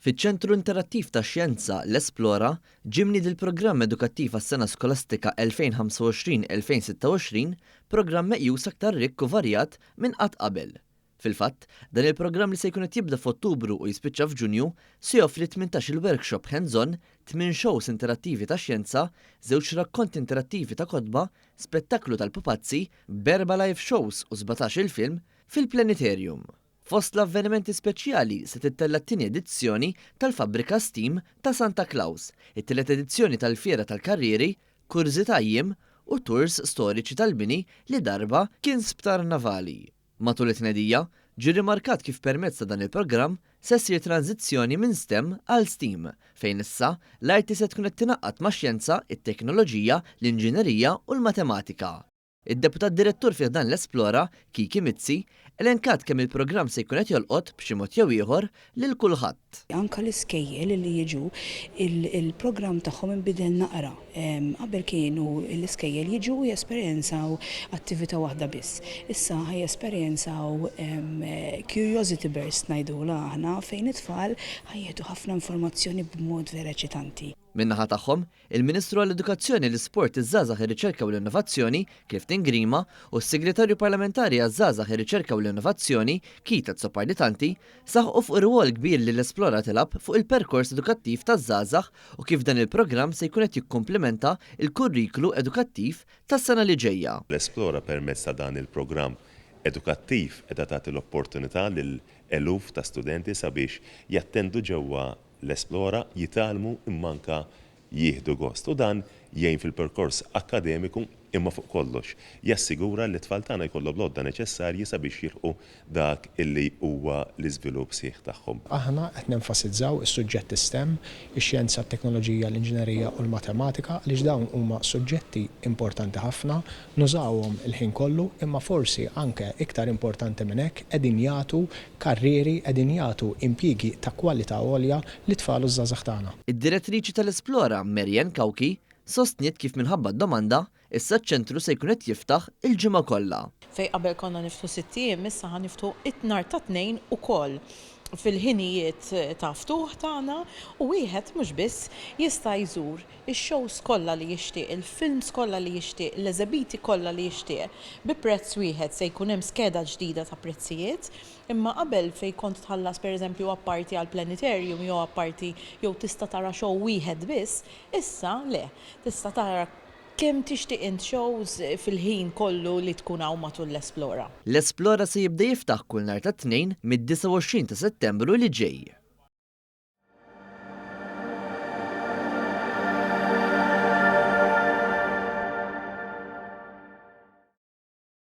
Fiċ-Ċentru Interattiv tax-Xjenza l-Esplora ġimni dil-programm edukattiv għas-sena skolastika 2025-2026 programm meqjus aktar rikk u varjat minn qatt qabel. Fil-fatt, dan il-programm li se jkun qed jibda f'Ottubru u jispiċċa f'Ġunju se joffri 18 workshop hands-on, 8 shows interattivi ta' xjenza, 2 rakkonti interattivi ta' kotba, spettaklu tal-pupazzi, b'4 live shows u 17 il-film fil-Planetarium. Fost l-avvenimenti speċjali se tittella t-tieni edizzjoni tal-Fabbrika STEAM ta' Santa Claus, it-tielet edizzjoni tal-Fiera tal-Karrieri, kurżi tajjim u tours storiċi tal-bini li darba kien sptar navali. Matul it-tnedija, ġie rimarkat kif permezz ta' dan il-programm se ssir tranzizzjoni minn STEM għal STEAM, fejn issa l-arti se tkun qed tingħaqad max-xjenza, it-teknoloġija, l-inġinerija u l-matematika. Id-deputat direttur fih dan l-Esplora, Kiki Mizzi, elenkat kemm il-programm se jkun qed jolqot b'xi mod jew ieħor lil kulħadd. Anka l-iskejjel li jiġu il-programm tagħhom inbidel naqra. Qabel kienu l-iskejjel jiġu jesperjenzaw attività waħda biss. Issa jesperjenzaw curiosity burst ngħidula aħna fejn it-tfal ħajjetu ħafna informazzjoni b'mod vera eċitanti. Min-naħa tagħhom, il-Ministru għall-Edukazzjoni, l-Isport, iż-Żgħażagħ, ir-Riċerka u l-Innovazzjoni, Clifton Grima, u s-Segretarju Parlamentari għaż-Żgħażagħ, ir-Riċerka u l-Innovazzjoni, Kita Tsoparlitanti, saħqu fuq ir-rwol kbir li l-Esplora tilab fuq il-perkors edukattiv taż-żgħażagħ u kif dan il-programm se jkun qed jikkomplementa il-kurrikulu edukattiv tas-sena li ġejja. L-Esplora permezz ta' dan il-programm edukattiv qiegħda tagħti l-opportunità lil eluf ta' studenti sabiex jattendu ġewwa l-Esplora jitalmu immanka jieħdu gost. U dan jgħin fil-perkors akademiku imma fuq kollox jassigura li t-tfal tagħna jkollhom l-għodda neċessarji sabiex jilħqu dak illi huwa l-iżvilupp sieħ tagħhom. Aħna qed nenfasizzaw is-suġġetti STEM, ix-xjenza, t-teknoloġija, l-inġinerija u l-matematika għaliex dawn huma suġġetti importanti ħafna, nużawhom il-ħin kollu, imma forsi anke iktar importanti minn hekk qegħdin jagħtu karrieri, qegħdin jagħtu impjiegi ta' kwalità għolja lit-tfal u żgħażagħ tagħna. Id-direttriċi tal-Esplora, Marjan Kawki, sostniet kif minħabba d-domanda issa ċ-ċentru se jkun qed jiftaħ il-ġimgħa kollha. Fej qabel konna niftu 6 ijiem, issa ħaniftu it-nhar ta' tnejn ukoll fil-ħinijiet ta' ftuħ tagħna u wieħed mhux biss jista' jżur ix-shows kollha li jixtieq, il-films kollha li jixtieq, l-eżebiti kollha li jixtieq. Bi prezz wieħed se jkun hemm skeda ġdida ta' prezzijiet, imma qabel fejn kont tħallas pereżempju apparti għall Planetarium jew apparti jew tista' tara show wieħed biss, issa le, tista' tara kemm tixtieq int shows fil-ħin kollu li tkun hawn matul l-Esplora. L-Esplora se jibda jiftaħ kull nhar ta' tnejn mid-29 ta' Settembru li ġej.